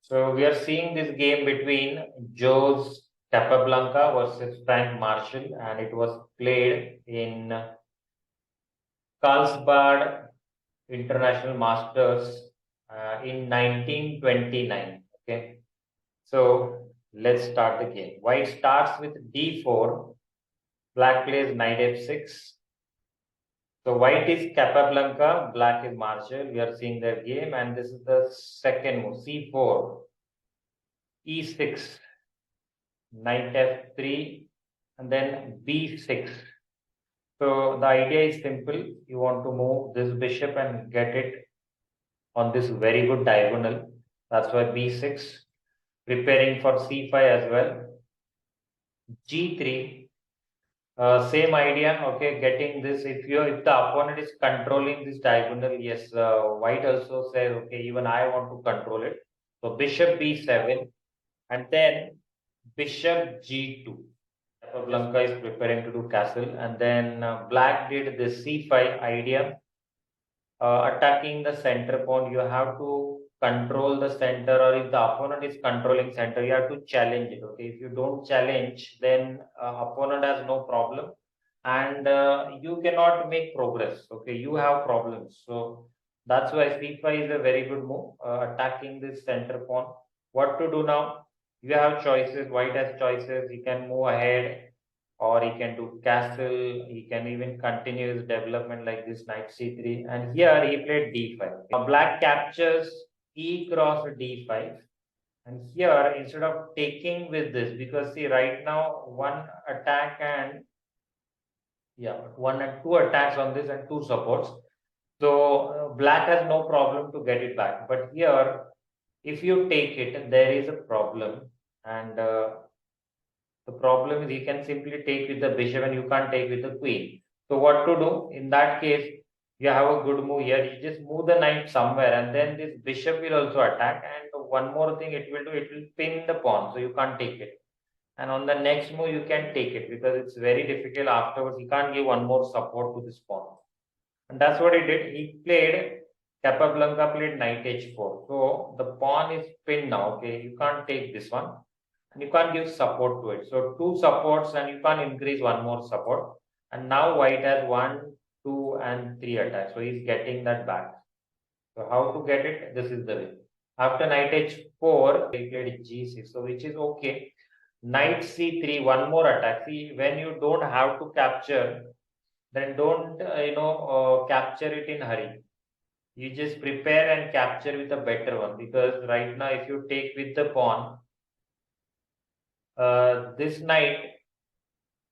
So we are seeing this game between Joe's Capablanca versus Frank Marshall, and it was played in Carlsbad International Masters in 1929. Okay, so let's start the game. White starts with d4, black plays knight f6. So white is Capablanca, black is Marshall. We are seeing their game, and this is the second move, c4, e6, knight f3, and then b6. So the idea is simple. You want to move this bishop and get it on this very good diagonal. That's why b6. Preparing for c5 as well. g3. Same idea. Okay, getting this. If the opponent is controlling this diagonal, yes. White also says, okay, even I want to control it. So bishop b7, and then bishop g2. Capablanca is preparing to do castle, and then black did the c5 idea, attacking the center pawn. You have to control the center, or if the opponent is controlling center, you have to challenge it. Okay, if you don't challenge, then opponent has no problem, and you cannot make progress. Okay, you have problems. So that's why c5 is a very good move, attacking this center pawn. What to do now? You have choices. White has choices. He can move ahead, or he can do castle. He can even continue his development like this, knight c3. And here he played d5. Now black captures e cross d5. And here, instead of taking with this, because see, right now, one attack and one and two attacks on this and two supports. So black has no problem to get it back. But here, if you take it, there is a problem. And the problem is you can simply take with the bishop and you can't take with the queen. So what to do? In that case, you have a good move here. You just move the knight somewhere, and then this bishop will also attack. And one more thing it will do, it will pin the pawn. So you can't take it. And on the next move, you can take it because it's very difficult afterwards. You can't give one more support to this pawn. And that's what he did. He played, Capablanca played knight h4. So the pawn is pinned now. Okay, you can't take this one and you can't give support to it. So two supports and you can't increase one more support. And now white has 1, 2, and 3 attacks. So he's getting that back. So how to get it? This is the way. After knight h4, he played g6. So which is okay. Knight c3, one more attack. See, when you don't have to capture, then don't capture it in hurry. You just prepare and capture with a better one, because right now if you take with the pawn, this knight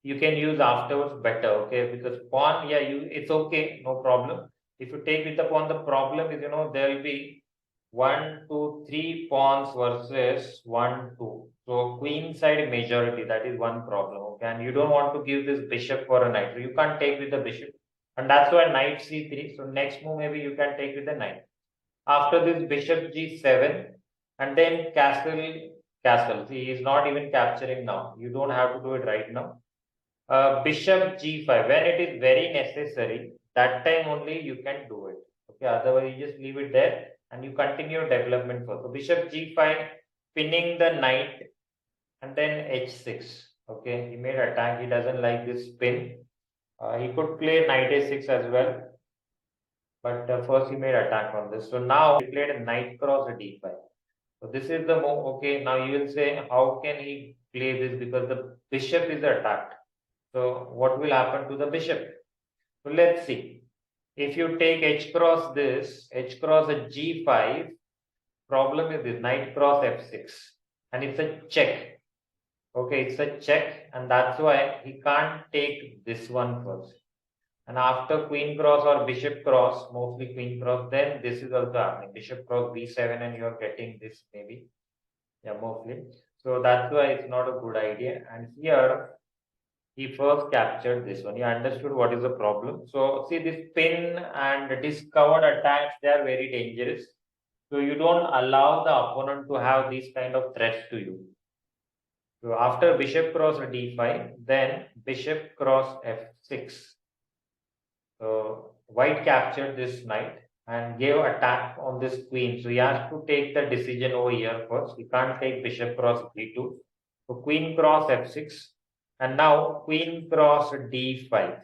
you can use afterwards better. Okay, because pawn, yeah, it's okay, no problem. If you take with the pawn, the problem is, there will be 1, 2, 3 pawns versus 1, 2. So queen side majority, that is one problem. Okay, and you don't want to give this bishop for a knight, so you can't take with the bishop, and that's why knight c3. So next move maybe you can take with the knight. After this, bishop g7, and then castle. See, he is not even capturing now. You don't have to do it right now. Bishop g5, when it is very necessary, that time only you can do it. Okay, otherwise you just leave it there and you continue development further. So bishop g5, pinning the knight, and then h6. Okay, he made attack. He doesn't like this pin. He could play knight a6 as well, but first he made attack on this. So now he played a knight cross d5. So this is the move. Okay, now you will say, how can he play this? Because the bishop is attacked. So what will happen to the bishop? So let's see. If you take h cross this, h cross a g5, problem is this, knight cross f6. And it's a check. Okay, it's a check, and that's why he can't take this one first. And after queen cross or bishop cross, mostly queen cross, then this is also happening. Bishop cross b7, and you're getting this maybe. Yeah, mostly. So that's why it's not a good idea. And here he first captured this one. He understood what is the problem. So see, this pin and discovered attacks, they are very dangerous. So you don't allow the opponent to have these kind of threats to you. So after bishop cross d5, then bishop cross f6. So white captured this knight, and gave attack on this queen. So he has to take the decision over here first. He can't take bishop cross b2. So queen cross f6, and now queen cross d5.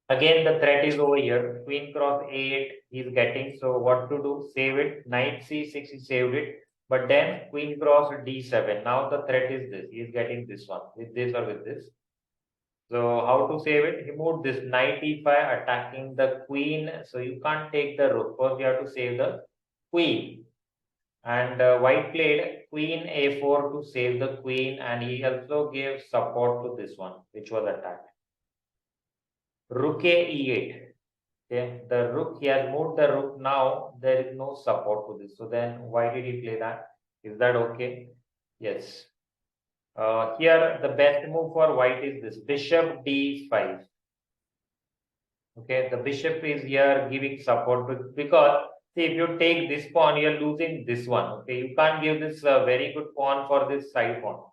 Again, the threat is over here. Queen cross a8 he's getting. So what to do? Save it. Knight c6, he saved it. But then queen cross d7. Now the threat is this. He is getting this one with this or with this. So how to save it? He moved this knight e5 attacking the queen. So you can't take the rook. First you have to save the queen. And white played queen a4 to save the queen. And he also gave support to this one, which was attacked. Rook a e8. Okay, the rook, he has moved the rook. Now there is no support to this. So then why did he play that? Is that okay? Yes. Here the best move for white is this bishop d5. Okay, the bishop is here giving support because see, if you take this pawn, you're losing this one. Okay, you can't give this very good pawn for this side pawn,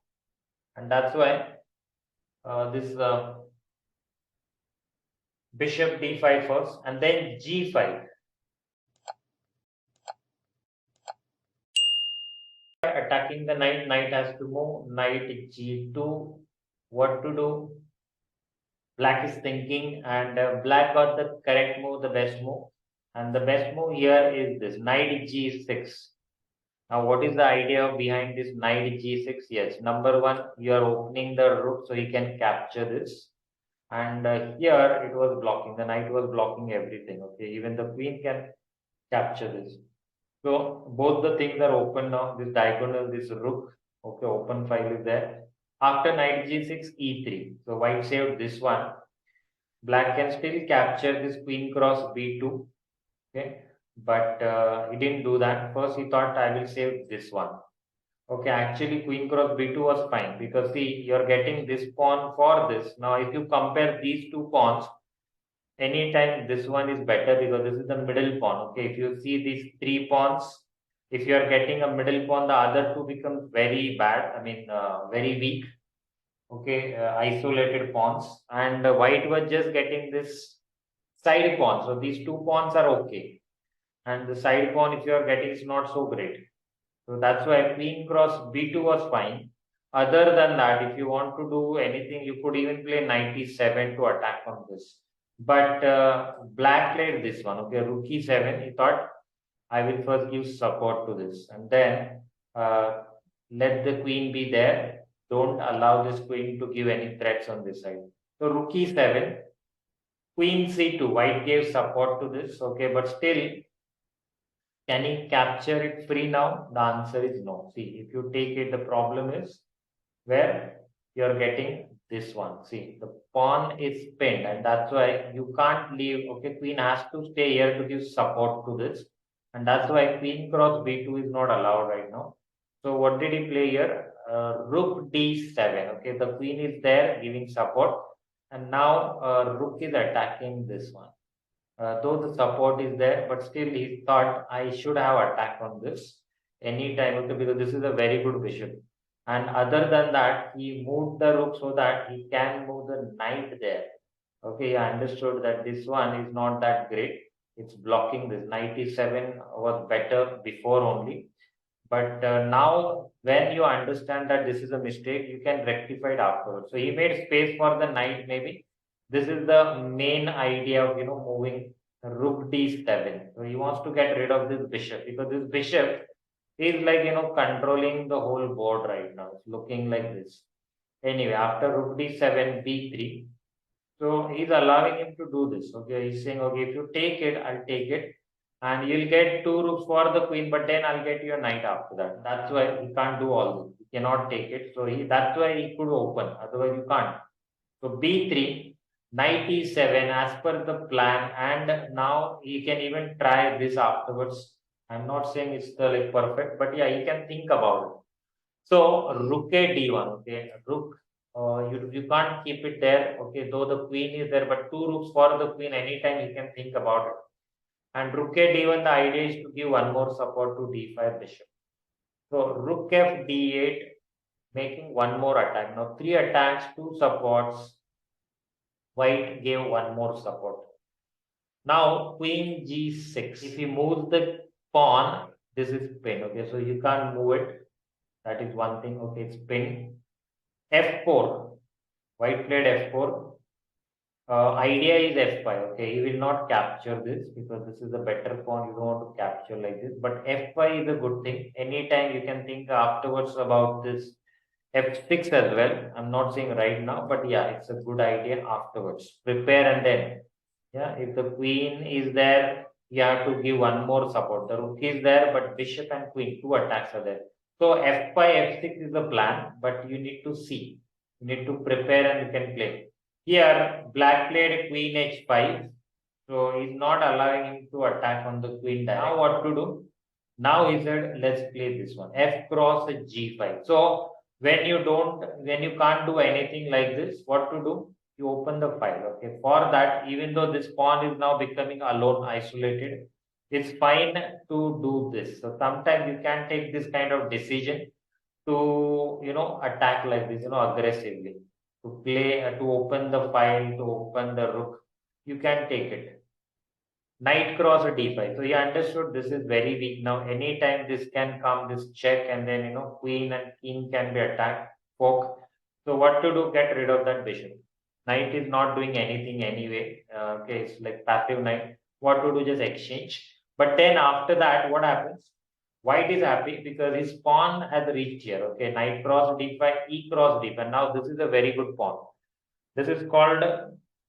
and that's why this bishop d5 first, and then g5. Attacking the knight, knight has to move. Knight g2. What to do? Black is thinking, and black got the correct move, the best move, and the best move here is this knight g6. Now, what is the idea behind this knight g6? Yes, number one, you are opening the rook so he can capture this. And here it was blocking. The knight was blocking everything. Okay, even the queen can capture this. So both the things are open now. This diagonal, this rook. Okay, open file is there. After knight g6, e3. So white saved this one. Black can still capture this queen cross b2. Okay, but he didn't do that. First, he thought I will save this one. Okay, actually queen cross b2 was fine because see, you're getting this pawn for this. Now, if you compare these two pawns, anytime this one is better because this is the middle pawn. Okay, if you see these three pawns, if you are getting a middle pawn, the other two become very bad. I mean, very weak. Okay, isolated pawns, and white was just getting this side pawn. So these two pawns are okay, and the side pawn, if you are getting, is not so great. So that's why queen cross b2 was fine. Other than that, if you want to do anything, you could even play knight e7 to attack on this. But black played this one. Okay, rook e7. He thought I will first give support to this, and then let the queen be there. Don't allow this queen to give any threats on this side. So rook e7, queen c2. White gave support to this. Okay, but still, can he capture it free now? The answer is no. See, if you take it, the problem is where you're getting this one. See, the pawn is pinned, and that's why you can't leave. Okay, queen has to stay here to give support to this, and that's why queen cross b2 is not allowed right now. So what did he play here? Rook d7. Okay, the queen is there giving support, and now rook is attacking this one. Though the support is there, but still he thought I should have attack on this anytime, okay, because this is a very good bishop. And other than that, he moved the rook so that he can move the knight there. Okay, I understood that this one is not that great. It's blocking this. Knight e7 was better before only. But now, when you understand that this is a mistake, you can rectify it afterwards. So he made space for the knight. Maybe this is the main idea of moving rook d7. So he wants to get rid of this bishop because this bishop is like controlling the whole board right now. It's looking like this. Anyway, after rook d7, b3. So he's allowing him to do this. Okay, he's saying, okay, if you take it, I'll take it, and you'll get two rooks for the queen, but then I'll get your knight after that. That's why he can't do all this. He cannot take it. So that's why he could open. Otherwise, you can't. So b3, knight e7 as per the plan, and now he can even try this afterwards. I'm not saying it's the like perfect, but yeah, he can think about it. So rook a d1. Okay, rook. You can't keep it there. Okay, though the queen is there, but two rooks for the queen. Anytime you can think about it. And rook a d1. The idea is to give one more support to d5 bishop. So rook f d8, making one more attack. Now three attacks, two supports. White gave one more support. Now queen g6. If he moves the pawn, this is pin. Okay, so you can't move it. That is one thing. Okay, it's pin. f4. White played f4. Idea is f5. Okay, you will not capture this because this is a better pawn. You don't want to capture like this. But f5 is a good thing. Anytime you can think afterwards about this f6 as well. I'm not saying right now, but yeah, it's a good idea afterwards. Prepare and then, yeah, if the queen is there, you have to give one more support. The rook is there, but bishop and queen, two attacks are there. So f5, f6 is the plan, but you need to see. You need to prepare and you can play. Here, black played queen h5. So he's not allowing him to attack on the queen direct. Now what to do? Now he said, let's play this one. F cross g5. So when you can't do anything like this, what to do? You open the file. Okay. For that, even though this pawn is now becoming alone, isolated, it's fine to do this. So sometimes you can take this kind of decision to, attack like this, aggressively. To play, to open the file, to open the rook. You can take it. Knight cross d5. So he understood this is very weak now. Anytime this can come, this check, and then queen and king can be attacked. Fork. So what to do? Get rid of that bishop. Knight is not doing anything anyway. Okay, it's like passive knight. What to do? Just exchange. But then after that, what happens? White is happy because his pawn has reached here. Okay, knight cross d5, e cross d5. Now this is a very good pawn. This is called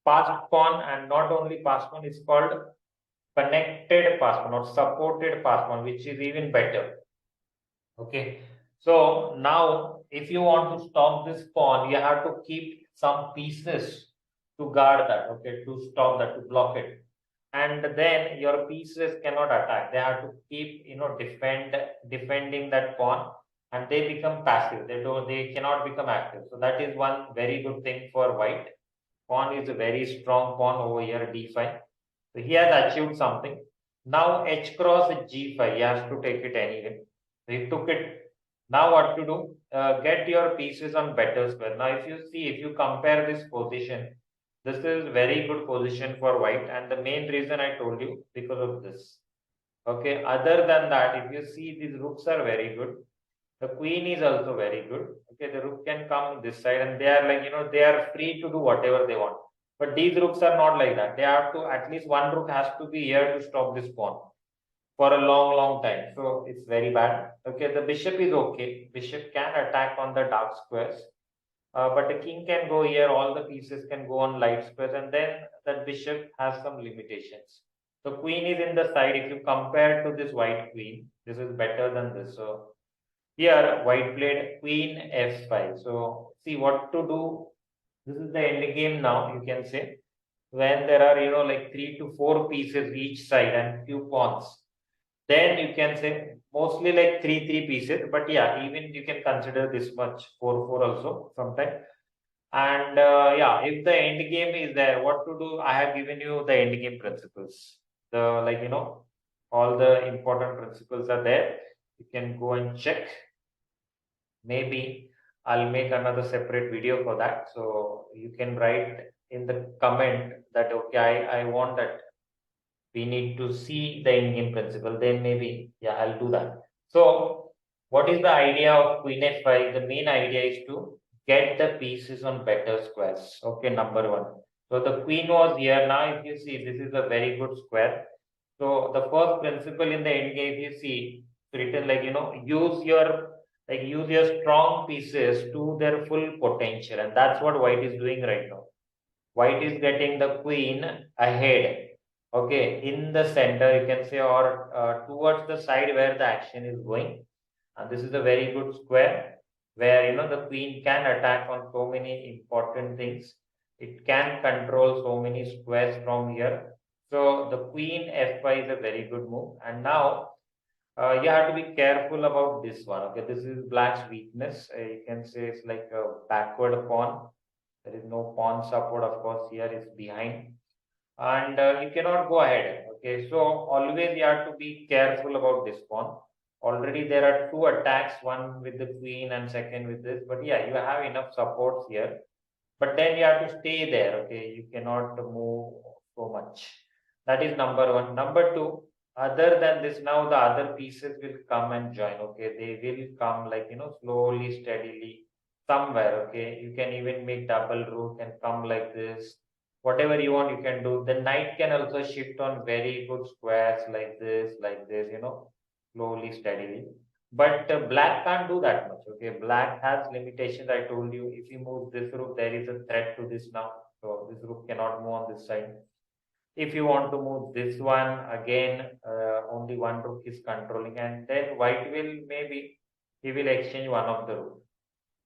passed pawn, and not only passed pawn, it's called connected password or supported password, which is even better. Okay. So now if you want to stop this pawn, you have to keep some pieces to guard that. Okay. To stop that, to block it. And then your pieces cannot attack. They have to keep, defending that pawn, and they become passive. They cannot become active. So that is one very good thing for white. Pawn is a very strong pawn over here, d5. So he has achieved something. Now h cross g5, he has to take it anyway. So he took it. Now what to do? Get your pieces on better square. Now if you see, if you compare this position, this is very good position for white, and the main reason I told you because of this. Okay, other than that, if you see, these rooks are very good. The queen is also very good. Okay, the rook can come this side, and they are like, they are free to do whatever they want. But these rooks are not like that. They have to, at least one rook has to be here to stop this pawn for a long, long time. So it's very bad. Okay, the bishop is okay. Bishop can attack on the dark squares. But the king can go here, all the pieces can go on light squares, and then that bishop has some limitations. So queen is in the side. If you compare to this white queen, this is better than this. So here, white played queen f5. So, see what to do. This is the end game now, you can say. When there are, like 3 to 4 pieces each side and few pawns, then you can say mostly like three pieces. But yeah, even you can consider this much 4 also sometime. And yeah, if the end game is there, what to do? I have given you the end game principles. The all the important principles are there. You can go and check. Maybe I'll make another separate video for that. So you can write in the comment that, okay, I want that we need to see the in-game principle. Then maybe, yeah, I'll do that. So what is the idea of Queen F5? The main idea is to get the pieces on better squares. Okay, number one. So the queen was here. Now, if you see, this is a very good square. So the first principle in the end game, if you see, written like, use your strong pieces to their full potential. And that's what white is doing right now. White is getting the queen ahead. Okay, in the center, you can say, or towards the side where the action is going. And this is a very good square where, the queen can attack on so many important things. It can control so many squares from here. So the queen f5 is a very good move. And now you have to be careful about this one. Okay, this is black's weakness. You can say it's like a backward pawn. There is no pawn support, of course. Here is behind, and you cannot go ahead. Okay, so always you have to be careful about this pawn. Already there are two attacks, one with the queen and second with this. But yeah, you have enough supports here. But then you have to stay there. Okay, you cannot move so much. That is number one. Number two, other than this, now the other pieces will come and join. Okay, they will come like slowly, steadily, somewhere. Okay, you can even make double rook and come like this. Whatever you want, you can do. The knight can also shift on very good squares like this, slowly, steadily. But black can't do that much. Okay, black has limitations. I told you, if you move this rook, there is a threat to this now. So this rook cannot move on this side. If you want to move this one again, only one rook is controlling, and then white will maybe he will exchange one of the rook.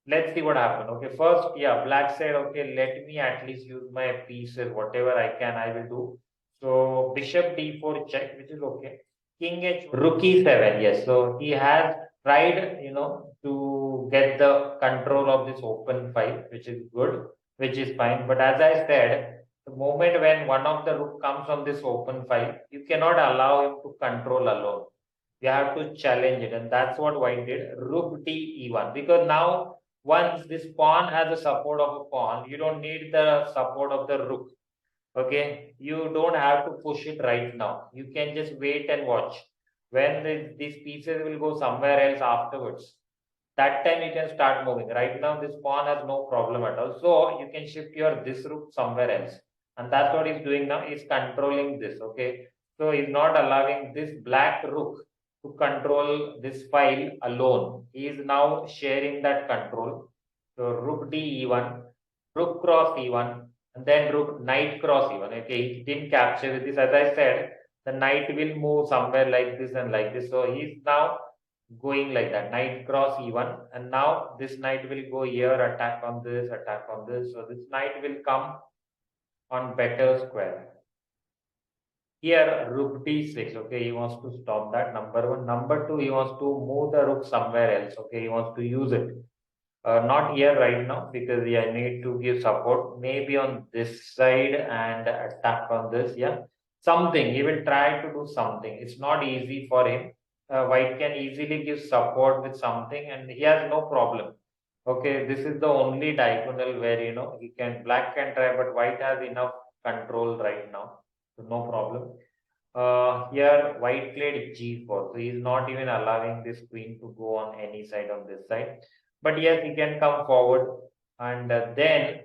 Let's see what happens. Okay, first, yeah, black said, okay, let me at least use my pieces, whatever I can, I will do. So bishop d4 check, which is okay. King h, rook e7. Yes, so he has tried, to get the control of this open file, which is good, which is fine. But as I said, the moment when one of the rook comes on this open file, you cannot allow him to control alone. You have to challenge it, and that's what white did. Rook d e1, because now once this pawn has the support of a pawn, you don't need the support of the rook. Okay, you don't have to push it right now. You can just wait and watch. When these pieces will go somewhere else afterwards, that time you can start moving. Right now, this pawn has no problem at all. So you can shift your this rook somewhere else. And that's what he's doing now. He's controlling this. Okay. So he's not allowing this black rook to control this file alone. He is now sharing that control. So rook d e1, rook cross e1, and then rook knight cross e1. Okay, he didn't capture with this. As I said, the knight will move somewhere like this and like this. So he's now going like that, knight cross e1, and now this knight will go here, attack on this, attack on this. So this knight will come on better square. Here, rook d6. Okay, he wants to stop that. Number one. Number two, he wants to move the rook somewhere else. Okay, he wants to use it. Not here right now because I need to give support. Maybe on this side and attack on this. Yeah, something. He will try to do something. It's not easy for him. White can easily give support with something, and he has no problem. Okay, this is the only diagonal where he can black can try, but white has enough control right now, so no problem. Here, white played g4, so he's not even allowing this queen to go on any side on this side. But yes, he can come forward, and then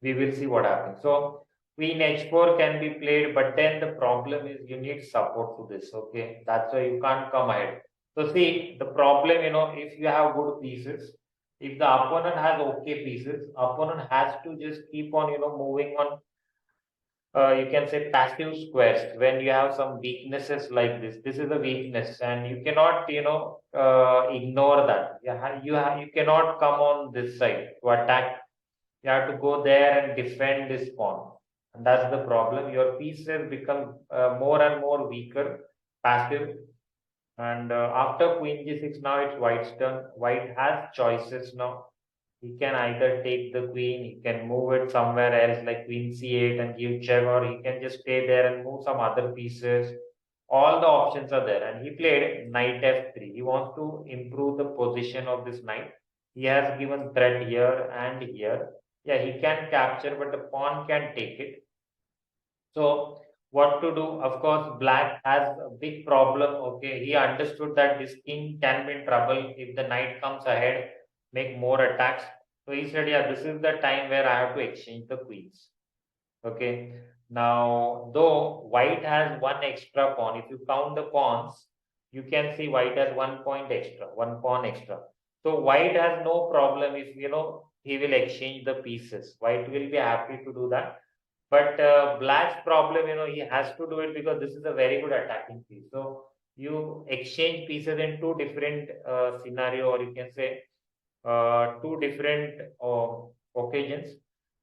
we will see what happens. So queen h4 can be played, but then the problem is you need support to this. Okay, that's why you can't come ahead. So see, the problem, if you have good pieces, if the opponent has okay pieces, opponent has to just keep on, moving on, you can say passive squares when you have some weaknesses like this. This is a weakness, and you cannot, ignore that. You cannot come on this side to attack. You have to go there and defend this pawn, and that's the problem. Your pieces become more and more weaker, passive. And after queen g6, now it's white's turn. White has choices now. He can either take the queen, he can move it somewhere else like queen c8 and give check, or he can just stay there and move some other pieces. All the options are there. And he played knight f3. He wants to improve the position of this knight. He has given threat here and here. Yeah, he can capture, but the pawn can take it. So what to do? Of course, black has a big problem. Okay, he understood that this king can be in trouble if the knight comes ahead, make more attacks. So he said, yeah, this is the time where I have to exchange the queens. Okay. Now, though white has one extra pawn, if you count the pawns, you can see white has 1 point extra, one pawn extra. So white has no problem if he will exchange the pieces. White will be happy to do that. But black's problem, he has to do it because this is a very good attacking piece. So you exchange pieces in two different scenario, or you can say two different occasions.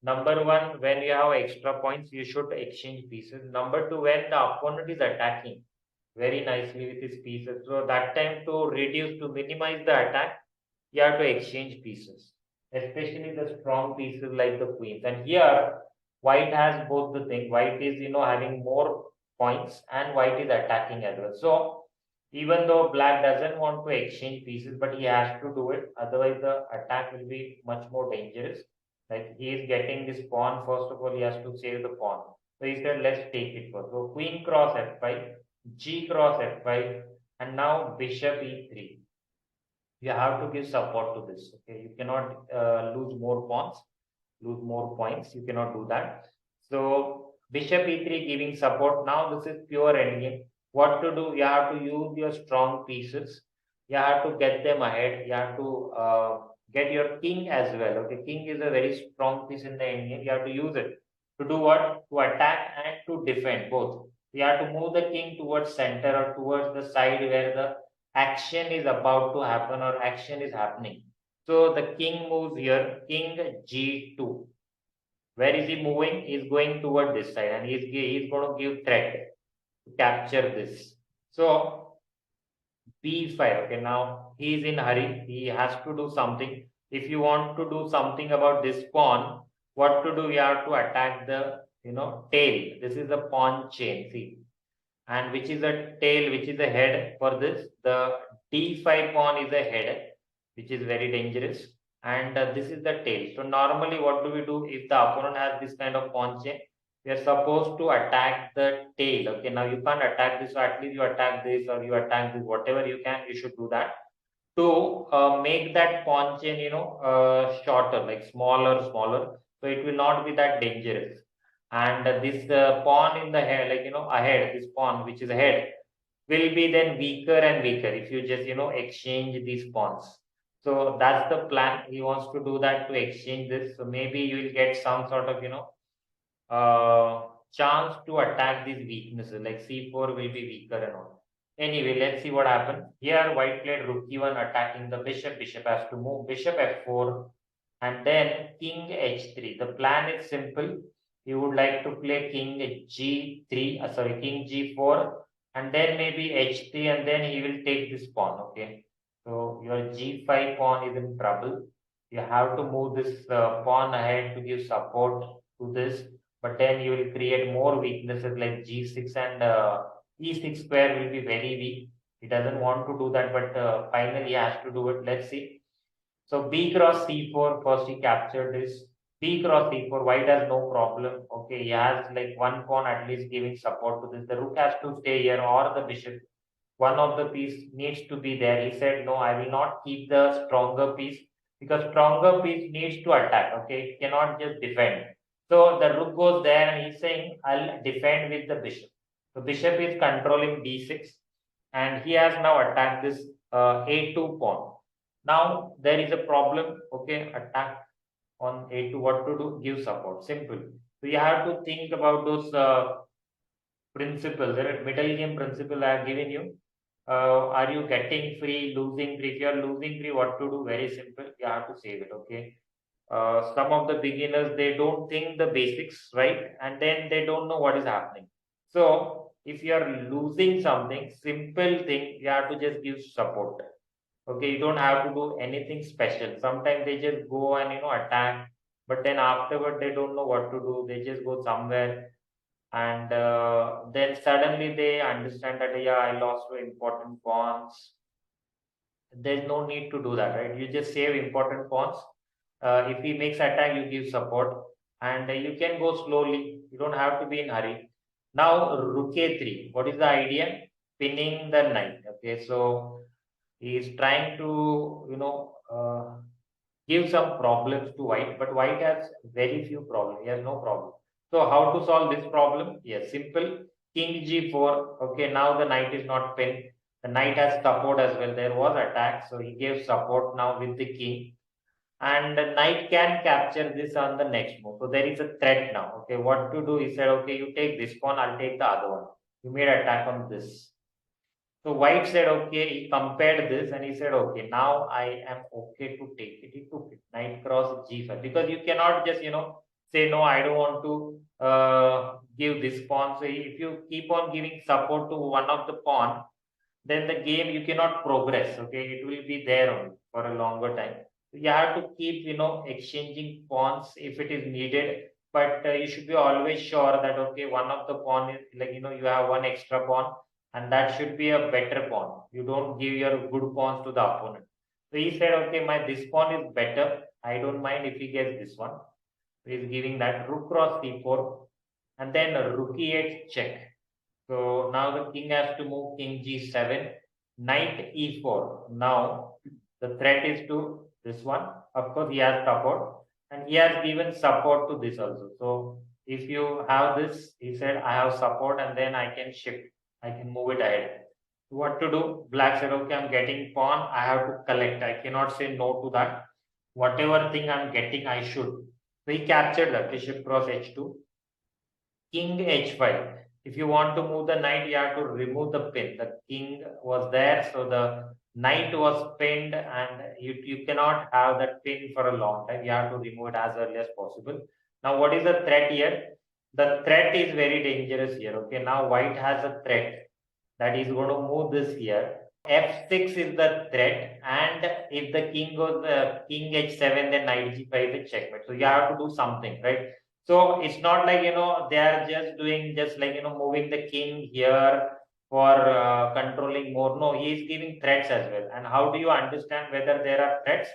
Number one, when you have extra points, you should exchange pieces. Number two, when the opponent is attacking very nicely with his pieces. So that time to reduce, to minimize the attack, you have to exchange pieces, especially the strong pieces like the queens. And here, white has both the thing. White is, having more points, and white is attacking as well. So even though black doesn't want to exchange pieces, but he has to do it. Otherwise, the attack will be much more dangerous. Like he is getting this pawn. First of all, he has to save the pawn. So he said, let's take it first. So queen cross f5, g cross f5, and now bishop e3. You have to give support to this. Okay, you cannot lose more pawns, lose more points. You cannot do that. So bishop e3 giving support. Now this is pure endgame. What to do? You have to use your strong pieces. You have to get them ahead. You have to get your king as well. Okay, king is a very strong piece in the endgame. You have to use it to do what? To attack and to defend both. You have to move the king towards center or towards the side where the action is about to happen or action is happening. So the king moves here, king g2. Where is he moving? He's going toward this side and he's going to give threat to capture this. So b5. Okay, now he is in hurry. He has to do something. If you want to do something about this pawn, what to do? You have to attack the tail. This is the pawn chain. See, and which is a tail, which is a head for this. The d5 pawn is a head, which is very dangerous, and this is the tail. So normally, what do we do if the opponent has this kind of pawn chain? We are supposed to attack the tail. Okay, now you can't attack this, so at least you attack this or you attack this, whatever you can, you should do that to make that pawn chain, shorter, like smaller, so it will not be that dangerous. And this pawn in the head, like ahead, this pawn which is ahead, will be then weaker and weaker if you just exchange these pawns. So that's the plan. He wants to do that to exchange this. So maybe you will get some sort of chance to attack these weaknesses, like c4 will be weaker and all. Anyway, let's see what happens. Here, white played rook e1 attacking the bishop. Bishop has to move. Bishop f4 and then king h3. The plan is simple. You would like to play king g3, sorry, king g4 and then maybe h3 and then he will take this pawn. Okay. So your g5 pawn is in trouble. You have to move this pawn ahead to give support to this, but then you will create more weaknesses like g6 and e6 square will be very weak. He doesn't want to do that, but finally he has to do it. Let's see. So b cross c4, first he captured this. B cross c4, white has no problem. Okay, he has like one pawn at least giving support to this. The rook has to stay here or the bishop. One of the piece needs to be there. He said, no, I will not keep the stronger piece because stronger piece needs to attack. Okay, it cannot just defend. So the rook goes there and he's saying, I'll defend with the bishop. The bishop is controlling d6 and he has now attacked this a2 pawn. Now there is a problem. Okay, attack on a2. What to do? Give support. Simple. So you have to think about those principles. There are middle game principle I have given you. Are you getting free, losing free? If you are losing free, what to do? Very simple. You have to save it. Okay. Some of the beginners they don't think the basics right, and then they don't know what is happening. So if you are losing something, simple thing you have to just give support. Okay, you don't have to do anything special. Sometimes they just go and attack, but then afterward they don't know what to do. They just go somewhere and then suddenly they understand that yeah, I lost two important pawns. There's no need to do that, right? You just save important pawns. If he makes attack, you give support, and you can go slowly. You don't have to be in hurry. Now rook a3. What is the idea? Pinning the knight. Okay, so he is trying to give some problems to white, but white has very few problems. He has no problem. So how to solve this problem? Yes, simple. King g4. Okay, now the knight is not pinned. The knight has support as well. There was attack, so he gave support now with the king. And the knight can capture this on the next move. So there is a threat now. Okay, what to do? He said, okay, you take this pawn, I'll take the other one. You made attack on this. So White said, okay, he compared this and he said, okay, now I am okay to take it. He took it, knight cross g5. Because you cannot just, say, no, I don't want to give this pawn. So if you keep on giving support to one of the pawn, then the game you cannot progress. Okay, it will be there only for a longer time. So you have to keep, exchanging pawns if it is needed. But you should be always sure that, okay, one of the pawn is like, you have one extra pawn and that should be a better pawn. You don't give your good pawns to the opponent. So he said, okay, my this pawn is better. I don't mind if he gets this one. So he's giving that rook cross c4. and then rook e8 check. So now the king has to move king g7, knight e4. Now the threat is to this one. Of course, he has support, and he has given support to this also. So if you have this, he said, I have support, and then I can shift, I can move it ahead. What to do? Black said, okay, I'm getting pawn, I have to collect. I cannot say no to that. Whatever thing I'm getting, I should. So he captured that, bishop cross h2, king h5. If you want to move the knight, you have to remove the pin. The king was there, so the knight was pinned, and you cannot have that pin for a long time. You have to remove it as early as possible. Now, what is the threat here? The threat is very dangerous here. Okay, now white has a threat that is going to move this here. F6 is the threat, and if the king goes king h7, then knight g5 is a checkmate. So you have to do something, right? So it's not like they are just doing just like moving the king here for controlling more. No, he is giving threats as well. And how do you understand whether there are threats?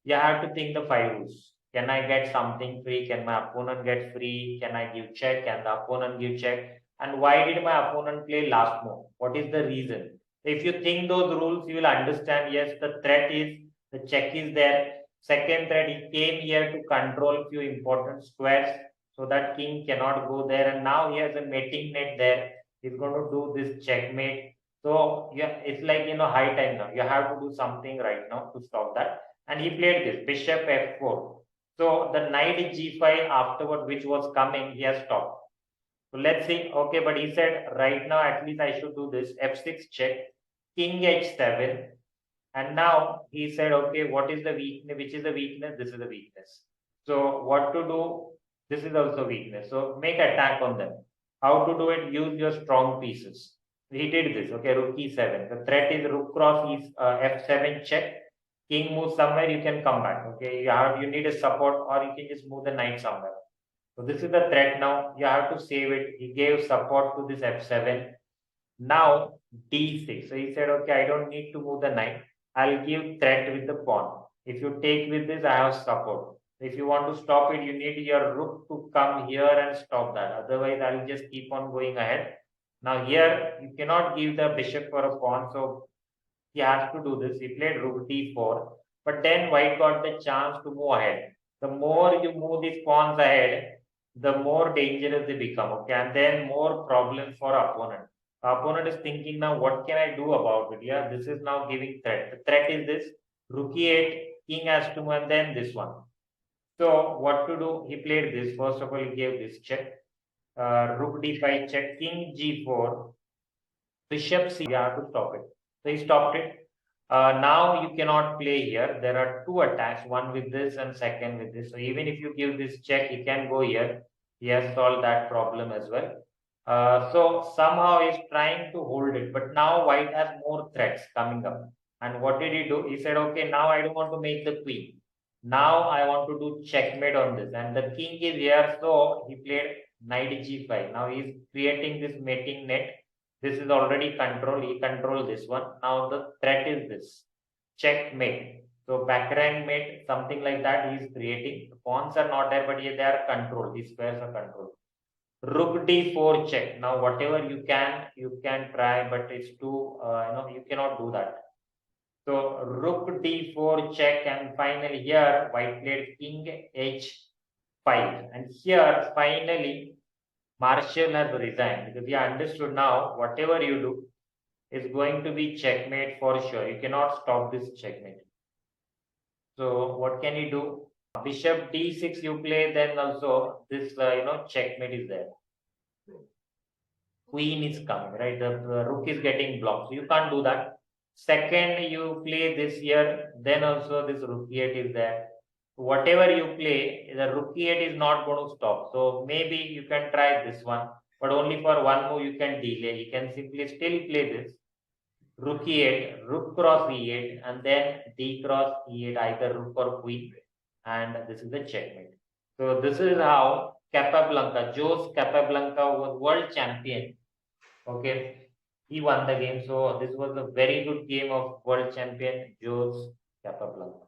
You have to think the five rules. Can I get something free? Can my opponent get free? Can I give check? Can the opponent give check? And why did my opponent play last move? What is the reason? If you think those rules, you will understand. Yes, the threat is the check is there. Second threat, he came here to control few important squares so that king cannot go there. And now he has a mating net there. He's going to do this checkmate. So yeah, it's like high time now. You have to do something right now to stop that. And he played this bishop f4. So the knight g5 afterward, which was coming, he has stopped. So let's see. Okay, but he said right now at least I should do this f6 check, king h7, and now he said, okay, what is the weakness? Which is the weakness? This is the weakness. So what to do? This is also weakness. So make attack on them. How to do it? Use your strong pieces. He did this. Okay, rook e7. The threat is rook cross f7 check. King moves somewhere, you can come back. Okay, you need a support, or you can just move the knight somewhere. So this is the threat now. You have to save it. He gave support to this f7. Now d6. So he said, okay, I don't need to move the knight. I'll give threat with the pawn. If you take with this, I have support. If you want to stop it, you need your rook to come here and stop that. Otherwise, I'll just keep on going ahead. Now here, you cannot give the bishop for a pawn. So he has to do this. He played rook d4. But then white got the chance to move ahead. The more you move these pawns ahead, the more dangerous they become. Okay, and then more problem for opponent. Opponent is thinking now, what can I do about it? Yeah, this is now giving threat. The threat is this rook e8, king has to move, and then this one. So what to do? He played this. First of all, he gave this check. Rook d5 check, king g4, bishop c. You have to stop it. So he stopped it. Now you cannot play here. There are two attacks, one with this and second with this. So even if you give this check, he can go here. He has solved that problem as well. So somehow he's trying to hold it, but now white has more threats coming up. And what did he do? He said, okay, now I don't want to make the queen. Now I want to do checkmate on this. And the king is here, so he played knight g5. Now he's creating this mating net. This is already controlled. He controlled this one. Now the threat is this checkmate. So backrank mate, something like that he is creating. The pawns are not there, but they are controlled. These squares are controlled. Rook d4 check. Now whatever you can try, but it's too you cannot do that. So rook d4 check, and finally here white played king h5, and here finally Marshall has resigned because he understood now whatever you do is going to be checkmate for sure. You cannot stop this checkmate. So what can you do? Bishop d6 you play, then also this checkmate is there. Queen is coming, right? The rook is getting blocked, so you can't do that. Second, you play this here, then also this rook e8 is there. Whatever you play, the rook e8 is not going to stop. So maybe you can try this one, but only for one move you can delay. You can simply still play this rook e8, rook cross e8, and then d cross e8, either rook or queen, and this is the checkmate. So this is how Capablanca, Jose Capablanca was world champion. Okay, he won the game. So this was a very good game of world champion Jose Capablanca.